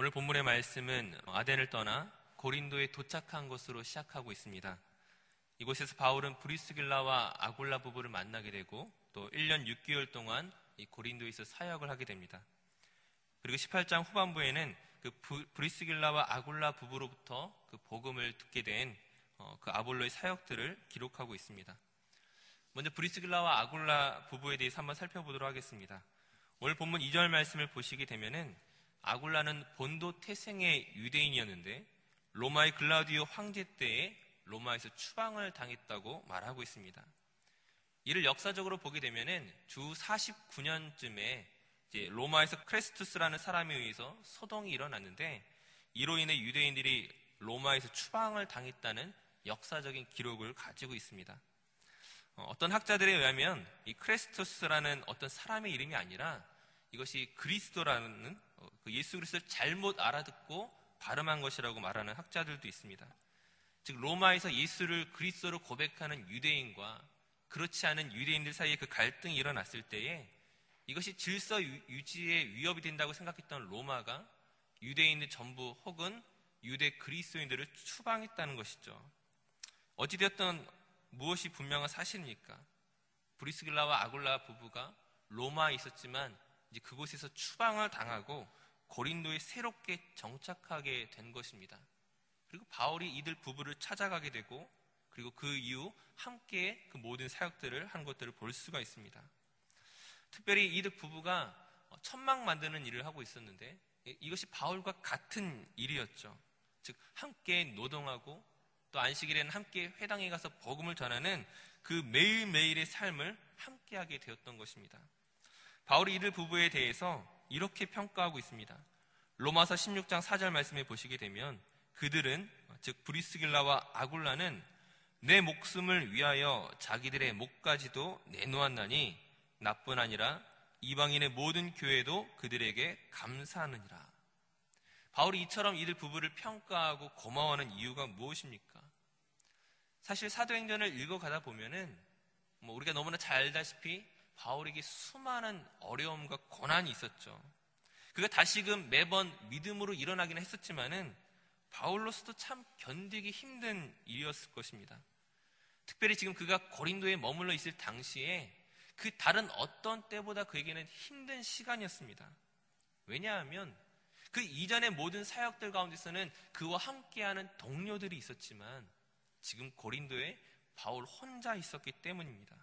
오늘 본문의 말씀은 아덴을 떠나 고린도에 도착한 것으로 시작하고 있습니다. 이곳에서 바울은 브리스길라와 아굴라 부부를 만나게 되고 또 1년 6개월 동안 이 고린도에서 사역을 하게 됩니다. 그리고 18장 후반부에는 그 브리스길라와 아굴라 부부로부터 그 복음을 듣게 된 그 아볼로의 사역들을 기록하고 있습니다. 먼저 브리스길라와 아굴라 부부에 대해서 한번 살펴보도록 하겠습니다. 오늘 본문 2절 말씀을 보시게 되면은 아굴라는 본도 태생의 유대인이었는데 로마의 글라우디오 황제 때에 로마에서 추방을 당했다고 말하고 있습니다. 이를 역사적으로 보게 되면은 주 49년쯤에 이제 로마에서 크레스투스라는 사람에 의해서 소동이 일어났는데 이로 인해 유대인들이 로마에서 추방을 당했다는 역사적인 기록을 가지고 있습니다. 어떤 학자들에 의하면 이 크레스투스라는 어떤 사람의 이름이 아니라 이것이 그리스도라는 그 예수 그리스도를 잘못 알아듣고 발음한 것이라고 말하는 학자들도 있습니다. 즉 로마에서 예수를 그리스도로 고백하는 유대인과 그렇지 않은 유대인들 사이에 그 갈등이 일어났을 때에 이것이 질서 유지에 위협이 된다고 생각했던 로마가 유대인들 전부 혹은 유대 그리스도인들을 추방했다는 것이죠. 어찌되었든 무엇이 분명한 사실입니까? 브리스길라와 아굴라 부부가 로마에 있었지만 이제 그곳에서 추방을 당하고 고린도에 새롭게 정착하게 된 것입니다. 그리고 바울이 이들 부부를 찾아가게 되고 그리고 그 이후 함께 그 모든 사역들을 한 것들을 볼 수가 있습니다. 특별히 이들 부부가 천막 만드는 일을 하고 있었는데 이것이 바울과 같은 일이었죠. 즉 함께 노동하고 또 안식일에는 함께 회당에 가서 복음을 전하는 그 매일매일의 삶을 함께하게 되었던 것입니다. 바울이 이들 부부에 대해서 이렇게 평가하고 있습니다. 로마서 16장 4절 말씀에 보시게 되면 그들은 즉 브리스길라와 아굴라는 내 목숨을 위하여 자기들의 목까지도 내놓았나니 나뿐 아니라 이방인의 모든 교회도 그들에게 감사하느니라. 바울이 이처럼 이들 부부를 평가하고 고마워하는 이유가 무엇입니까? 사실 사도행전을 읽어가다 보면은 우리가 너무나 잘 알다시피 바울에게 수많은 어려움과 고난이 있었죠. 그가 다시금 매번 믿음으로 일어나기는 했었지만은 바울로서도 참 견디기 힘든 일이었을 것입니다. 특별히 지금 그가 고린도에 머물러 있을 당시에 그 다른 어떤 때보다 그에게는 힘든 시간이었습니다. 왜냐하면 그 이전의 모든 사역들 가운데서는 그와 함께하는 동료들이 있었지만 지금 고린도에 바울 혼자 있었기 때문입니다.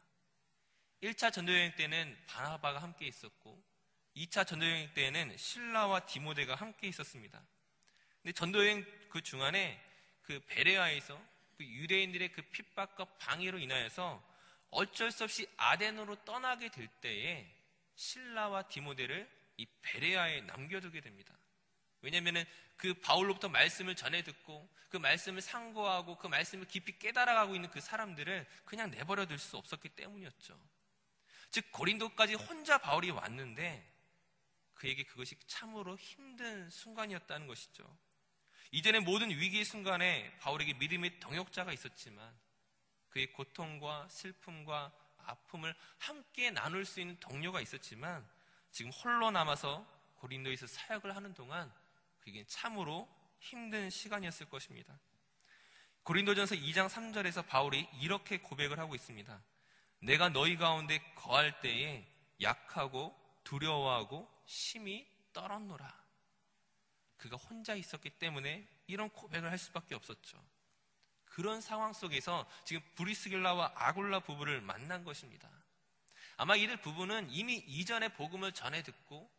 1차 전도여행 때는 바나바가 함께 있었고 2차 전도여행 때는 실라와 디모데가 함께 있었습니다. 근데 전도여행 그 중간에 그 베레아에서 그 유대인들의 그 핍박과 방해로 인하여서 어쩔 수 없이 아덴으로 떠나게 될 때에 실라와 디모데를 이 베레아에 남겨두게 됩니다. 왜냐하면 그 바울로부터 말씀을 전해 듣고 그 말씀을 상고하고 그 말씀을 깊이 깨달아가고 있는 그 사람들을 그냥 내버려 둘 수 없었기 때문이었죠. 즉 고린도까지 혼자 바울이 왔는데 그에게 그것이 참으로 힘든 순간이었다는 것이죠. 이전의 모든 위기의 순간에 바울에게 믿음의 동역자가 있었지만 그의 고통과 슬픔과 아픔을 함께 나눌 수 있는 동료가 있었지만 지금 홀로 남아서 고린도에서 사역을 하는 동안 그에겐 참으로 힘든 시간이었을 것입니다. 고린도전서 2장 3절에서 바울이 이렇게 고백을 하고 있습니다. 내가 너희 가운데 거할 때에 약하고 두려워하고 심히 떨었노라. 그가 혼자 있었기 때문에 이런 고백을 할 수밖에 없었죠. 그런 상황 속에서 지금 브리스길라와 아굴라 부부를 만난 것입니다. 아마 이들 부부는 이미 이전에 복음을 전해 듣고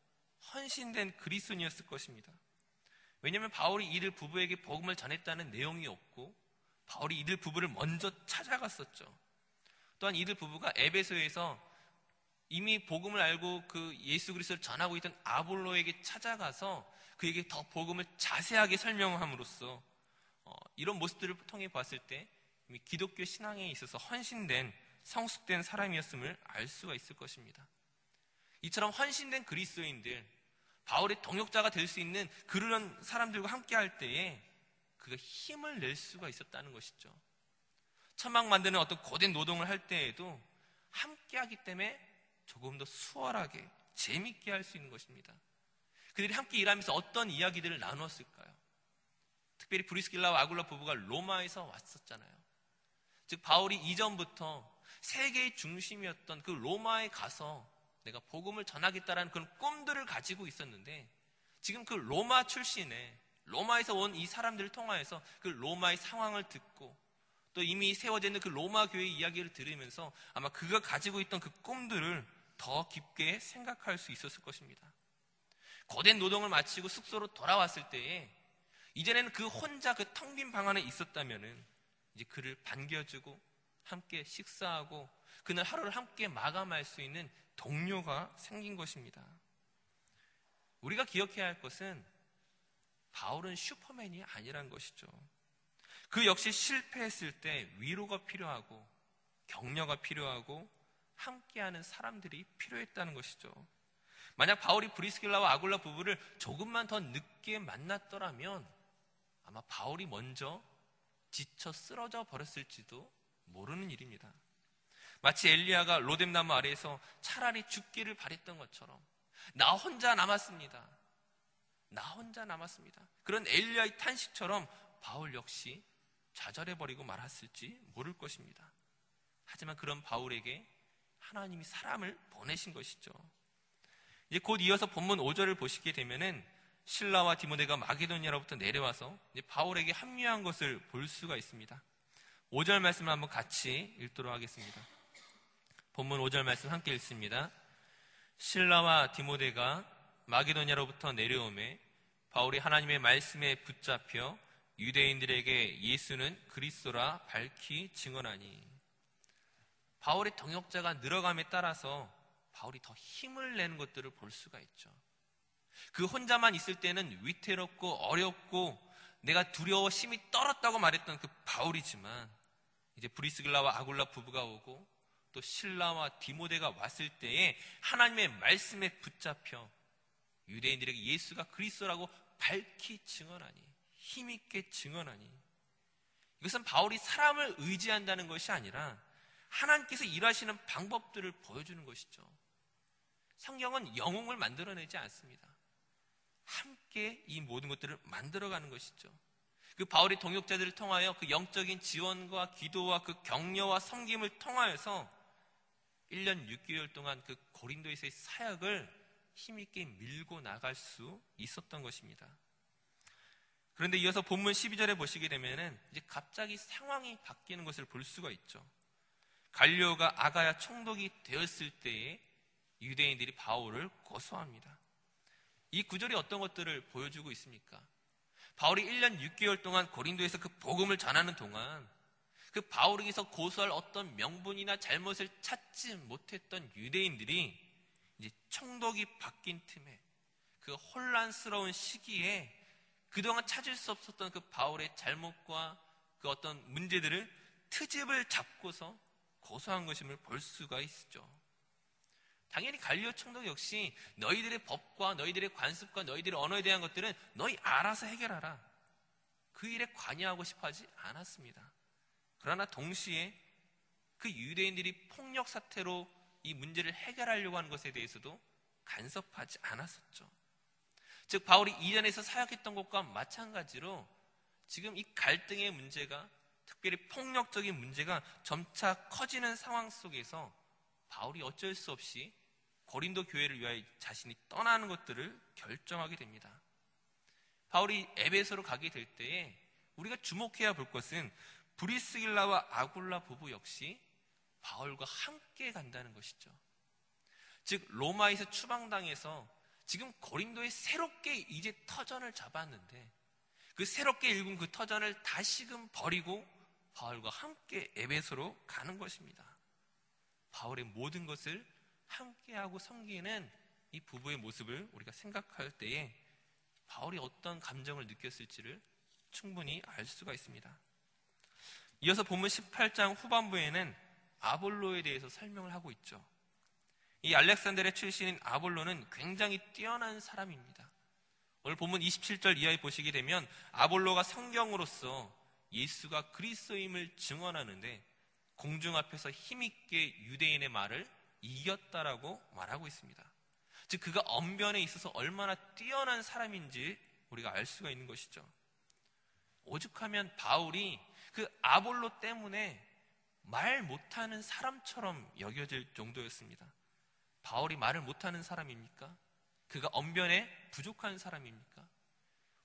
헌신된 그리스도인이었을 것입니다. 왜냐하면 바울이 이들 부부에게 복음을 전했다는 내용이 없고 바울이 이들 부부를 먼저 찾아갔었죠. 또한 이들 부부가 에베소에서 이미 복음을 알고 그 예수 그리스도를 전하고 있던 아볼로에게 찾아가서 그에게 더 복음을 자세하게 설명함으로써 이런 모습들을 통해 봤을 때 이미 기독교 신앙에 있어서 헌신된 성숙된 사람이었음을 알 수가 있을 것입니다. 이처럼 헌신된 그리스도인들, 바울의 동역자가 될 수 있는 그런 사람들과 함께 할 때에 그가 힘을 낼 수가 있었다는 것이죠. 천막 만드는 어떤 고된 노동을 할 때에도 함께 하기 때문에 조금 더 수월하게 재밌게 할 수 있는 것입니다. 그들이 함께 일하면서 어떤 이야기들을 나누었을까요? 특별히 브리스길라와 아굴라 부부가 로마에서 왔었잖아요. 즉 바울이 이전부터 세계의 중심이었던 그 로마에 가서 내가 복음을 전하겠다라는 그런 꿈들을 가지고 있었는데, 지금 그 로마 출신의 로마에서 온 이 사람들을 통하여서 그 로마의 상황을 듣고 또 이미 세워져 있는 그 로마 교회의 이야기를 들으면서 아마 그가 가지고 있던 그 꿈들을 더 깊게 생각할 수 있었을 것입니다. 고된 노동을 마치고 숙소로 돌아왔을 때에 이전에는 그 혼자 그 텅 빈 방 안에 있었다면은 이제 그를 반겨주고 함께 식사하고 그날 하루를 함께 마감할 수 있는 동료가 생긴 것입니다. 우리가 기억해야 할 것은 바울은 슈퍼맨이 아니란 것이죠. 그 역시 실패했을 때 위로가 필요하고 격려가 필요하고 함께하는 사람들이 필요했다는 것이죠. 만약 바울이 브리스길라와 아굴라 부부를 조금만 더 늦게 만났더라면 아마 바울이 먼저 지쳐 쓰러져 버렸을지도 모르는 일입니다. 마치 엘리야가 로뎀나무 아래에서 차라리 죽기를 바랬던 것처럼 나 혼자 남았습니다. 나 혼자 남았습니다. 그런 엘리야의 탄식처럼 바울 역시 좌절해버리고 말았을지 모를 것입니다. 하지만 그런 바울에게 하나님이 사람을 보내신 것이죠. 이제 곧 이어서 본문 5절을 보시게 되면은 실라와 디모데가 마게도니아로부터 내려와서 이제 바울에게 합류한 것을 볼 수가 있습니다. 5절 말씀을 한번 같이 읽도록 하겠습니다. 본문 5절 말씀 함께 읽습니다. 실라와 디모데가 마게도니아로부터 내려오매 바울이 하나님의 말씀에 붙잡혀 유대인들에게 예수는 그리스도라 밝히 증언하니, 바울의 동역자가 늘어감에 따라서 바울이 더 힘을 내는 것들을 볼 수가 있죠. 그 혼자만 있을 때는 위태롭고 어렵고 내가 두려워 심히 떨었다고 말했던 그 바울이지만 이제 브리스길라와 아굴라 부부가 오고 또 실라와 디모데가 왔을 때에 하나님의 말씀에 붙잡혀 유대인들에게 예수가 그리스도라고 밝히 증언하니, 힘있게 증언하니, 이것은 바울이 사람을 의지한다는 것이 아니라 하나님께서 일하시는 방법들을 보여주는 것이죠. 성경은 영웅을 만들어내지 않습니다. 함께 이 모든 것들을 만들어가는 것이죠. 그 바울의 동역자들을 통하여 그 영적인 지원과 기도와 그 격려와 섬김을 통하여서 1년 6개월 동안 그 고린도에서의 사역을 힘있게 밀고 나갈 수 있었던 것입니다. 그런데 이어서 본문 12절에 보시게 되면은 이제 갑자기 상황이 바뀌는 것을 볼 수가 있죠. 갈리오가 아가야 총독이 되었을 때에 유대인들이 바울을 고소합니다. 이 구절이 어떤 것들을 보여주고 있습니까? 바울이 1년 6개월 동안 고린도에서 그 복음을 전하는 동안 그 바울에게서 고소할 어떤 명분이나 잘못을 찾지 못했던 유대인들이 이제 총독이 바뀐 틈에 그 혼란스러운 시기에 그동안 찾을 수 없었던 그 바울의 잘못과 그 어떤 문제들을 트집을 잡고서 고소한 것임을 볼 수가 있죠. 당연히 갈리오 총독 역시 너희들의 법과 너희들의 관습과 너희들의 언어에 대한 것들은 너희 알아서 해결하라, 그 일에 관여하고 싶어 하지 않았습니다. 그러나 동시에 그 유대인들이 폭력 사태로 이 문제를 해결하려고 하는 것에 대해서도 간섭하지 않았었죠. 즉 바울이 이전에서 사역했던 것과 마찬가지로 지금 이 갈등의 문제가, 특별히 폭력적인 문제가 점차 커지는 상황 속에서 바울이 어쩔 수 없이 고린도 교회를 위하여 자신이 떠나는 것들을 결정하게 됩니다. 바울이 에베소로 가게 될 때에 우리가 주목해야 볼 것은 브리스길라와 아굴라 부부 역시 바울과 함께 간다는 것이죠. 즉 로마에서 추방당해서 지금 고린도에 새롭게 이제 터전을 잡았는데 그 새롭게 일군 그 터전을 다시금 버리고 바울과 함께 에베소로 가는 것입니다. 바울의 모든 것을 함께하고 섬기는 이 부부의 모습을 우리가 생각할 때에 바울이 어떤 감정을 느꼈을지를 충분히 알 수가 있습니다. 이어서 본문 18장 후반부에는 아볼로에 대해서 설명을 하고 있죠. 이 알렉산드리아 출신인 아볼로는 굉장히 뛰어난 사람입니다. 오늘 본문 27절 이하에 보시게 되면 아볼로가 성경으로서 예수가 그리스도임을 증언하는데 공중 앞에서 힘있게 유대인의 말을 이겼다라고 말하고 있습니다. 즉 그가 언변에 있어서 얼마나 뛰어난 사람인지 우리가 알 수가 있는 것이죠. 오죽하면 바울이 그 아볼로 때문에 말 못하는 사람처럼 여겨질 정도였습니다. 바울이 말을 못하는 사람입니까? 그가 언변에 부족한 사람입니까?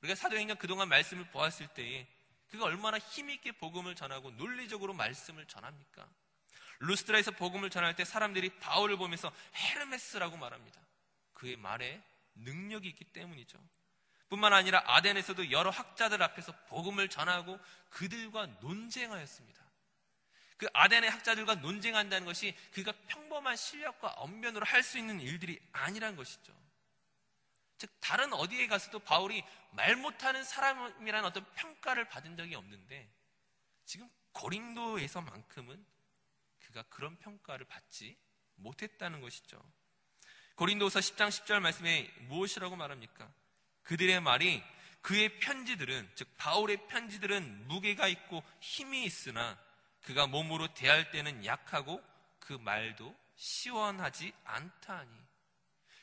우리가 사도행전 그동안 말씀을 보았을 때에 그가 얼마나 힘있게 복음을 전하고 논리적으로 말씀을 전합니까? 루스드라에서 복음을 전할 때 사람들이 바울을 보면서 헤르메스라고 말합니다. 그의 말에 능력이 있기 때문이죠. 뿐만 아니라 아덴에서도 여러 학자들 앞에서 복음을 전하고 그들과 논쟁하였습니다. 그 아덴의 학자들과 논쟁한다는 것이 그가 평범한 실력과 언변으로 할 수 있는 일들이 아니란 것이죠. 즉 다른 어디에 가서도 바울이 말 못하는 사람이라는 어떤 평가를 받은 적이 없는데 지금 고린도에서만큼은 그가 그런 평가를 받지 못했다는 것이죠. 고린도서 10장 10절 말씀에 무엇이라고 말합니까? 그들의 말이 그의 편지들은, 즉 바울의 편지들은 무게가 있고 힘이 있으나 그가 몸으로 대할 때는 약하고 그 말도 시원하지 않다 하니,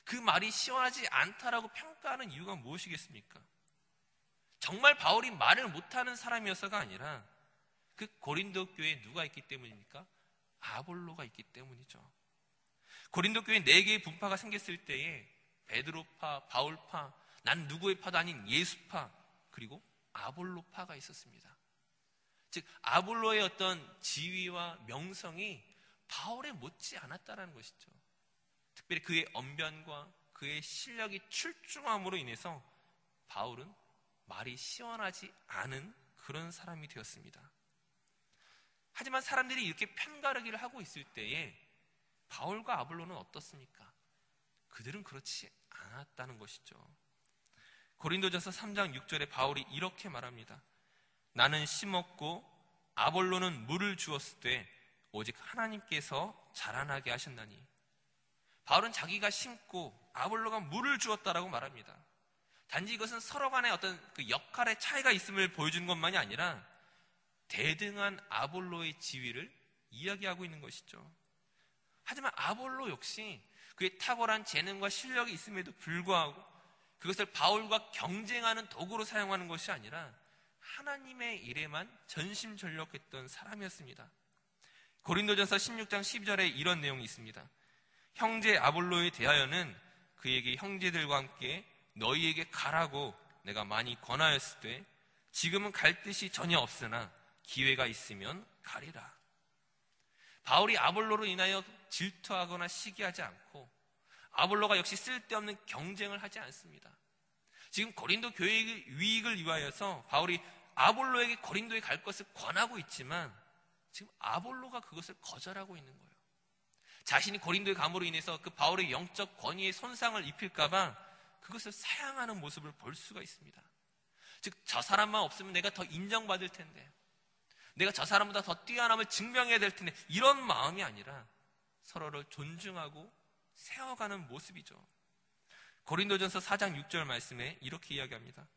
그 말이 시원하지 않다라고 평가하는 이유가 무엇이겠습니까? 정말 바울이 말을 못하는 사람이어서가 아니라 그 고린도 교회에 누가 있기 때문입니까? 아볼로가 있기 때문이죠. 고린도 교회 4개의 분파가 생겼을 때에 베드로파, 바울파, 난 누구의 파도 아닌 예수파, 그리고 아볼로파가 있었습니다. 즉 아볼로의 어떤 지위와 명성이 바울에 못지 않았다는 것이죠. 특별히 그의 언변과 그의 실력이 출중함으로 인해서 바울은 말이 시원하지 않은 그런 사람이 되었습니다. 하지만 사람들이 이렇게 편가르기를 하고 있을 때에 바울과 아볼로는 어떻습니까? 그들은 그렇지 않았다는 것이죠. 고린도전서 3장 6절에 바울이 이렇게 말합니다. 나는 심었고 아볼로는 물을 주었을 때 오직 하나님께서 자라나게 하셨나니. 바울은 자기가 심고 아볼로가 물을 주었다라고 말합니다. 단지 이것은 서로 간의 어떤 그 역할의 차이가 있음을 보여주는 것만이 아니라 대등한 아볼로의 지위를 이야기하고 있는 것이죠. 하지만 아볼로 역시 그의 탁월한 재능과 실력이 있음에도 불구하고 그것을 바울과 경쟁하는 도구로 사용하는 것이 아니라 하나님의 일에만 전심전력했던 사람이었습니다. 고린도전서 16장 12절에 이런 내용이 있습니다. 형제 아볼로에 대하여는 그에게 형제들과 함께 너희에게 가라고 내가 많이 권하였을 때 지금은 갈 뜻이 전혀 없으나 기회가 있으면 가리라. 바울이 아볼로로 인하여 질투하거나 시기하지 않고 아볼로가 역시 쓸데없는 경쟁을 하지 않습니다. 지금 고린도 교회의 유익을 위하여서 바울이 아볼로에게 고린도에 갈 것을 권하고 있지만 지금 아볼로가 그것을 거절하고 있는 거예요. 자신이 고린도에 감으로 인해서 그 바울의 영적 권위에 손상을 입힐까봐 그것을 사양하는 모습을 볼 수가 있습니다. 즉 저 사람만 없으면 내가 더 인정받을 텐데, 내가 저 사람보다 더 뛰어남을 증명해야 될 텐데, 이런 마음이 아니라 서로를 존중하고 세워가는 모습이죠. 고린도전서 4장 6절 말씀에 이렇게 이야기합니다.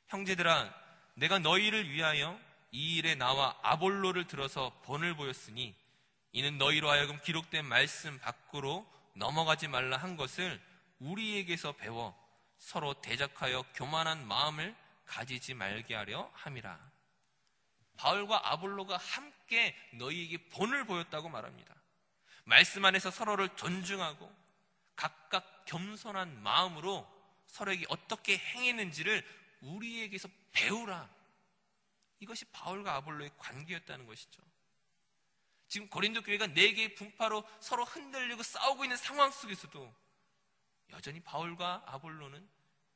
형제들아, 내가 너희를 위하여 이 일에 나와 아볼로를 들어서 본을 보였으니 이는 너희로 하여금 기록된 말씀 밖으로 넘어가지 말라 한 것을 우리에게서 배워 서로 대적하여 교만한 마음을 가지지 말게 하려 함이라. 바울과 아볼로가 함께 너희에게 본을 보였다고 말합니다. 말씀 안에서 서로를 존중하고 각각 겸손한 마음으로 서로에게 어떻게 행했는지를 우리에게서 배우라. 이것이 바울과 아볼로의 관계였다는 것이죠. 지금 고린도 교회가 4개의 분파로 서로 흔들리고 싸우고 있는 상황 속에서도 여전히 바울과 아볼로는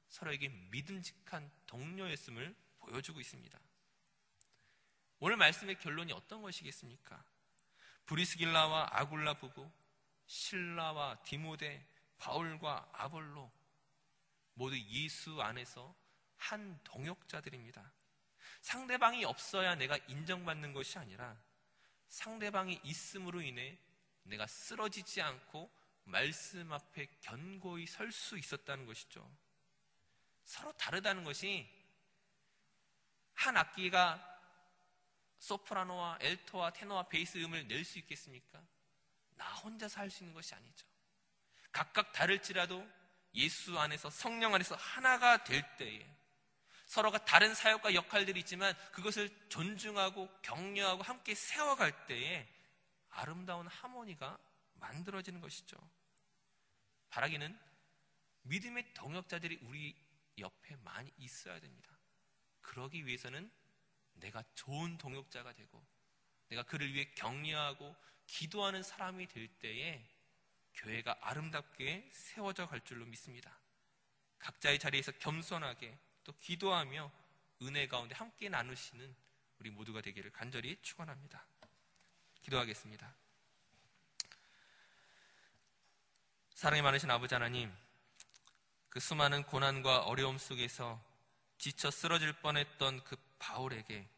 서로에게 믿음직한 동료였음을 보여주고 있습니다. 오늘 말씀의 결론이 어떤 것이겠습니까? 브리스길라와 아굴라 부부, 실라와 디모데, 바울과 아볼로 모두 예수 안에서 한 동역자들입니다. 상대방이 없어야 내가 인정받는 것이 아니라 상대방이 있음으로 인해 내가 쓰러지지 않고 말씀 앞에 견고히 설 수 있었다는 것이죠. 서로 다르다는 것이 한 악기가 소프라노와 엘토와 테너와 베이스 음을 낼 수 있겠습니까? 나 혼자서 할 수 있는 것이 아니죠. 각각 다를지라도 예수 안에서, 성령 안에서 하나가 될 때에, 서로가 다른 사역과 역할들이 있지만 그것을 존중하고 격려하고 함께 세워갈 때에 아름다운 하모니가 만들어지는 것이죠. 바라기는 믿음의 동역자들이 우리 옆에 많이 있어야 됩니다. 그러기 위해서는 내가 좋은 동역자가 되고 내가 그를 위해 격려하고 기도하는 사람이 될 때에 교회가 아름답게 세워져 갈 줄로 믿습니다. 각자의 자리에서 겸손하게 또 기도하며 은혜 가운데 함께 나누시는 우리 모두가 되기를 간절히 축원합니다. 기도하겠습니다. 사랑이 많으신 아버지 하나님, 그 수많은 고난과 어려움 속에서 지쳐 쓰러질 뻔했던 그 바울에게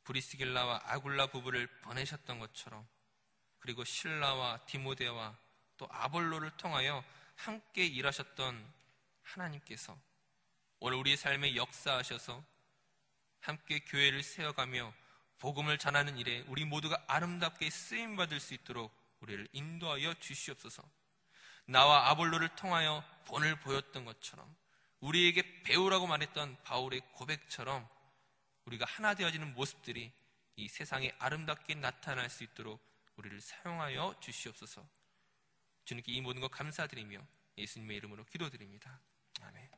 브리스길라와 아굴라 부부를 보내셨던 것처럼, 그리고 실라와 디모데와 또 아볼로를 통하여 함께 일하셨던 하나님께서 오늘 우리의 삶에 역사하셔서 함께 교회를 세워가며 복음을 전하는 일에 우리 모두가 아름답게 쓰임받을 수 있도록 우리를 인도하여 주시옵소서. 나와 아볼로를 통하여 본을 보였던 것처럼, 우리에게 배우라고 말했던 바울의 고백처럼 우리가 하나 되어지는 모습들이 이 세상에 아름답게 나타날 수 있도록 우리를 사용하여 주시옵소서. 주님께 이 모든 것 감사드리며 예수님의 이름으로 기도드립니다. 아멘.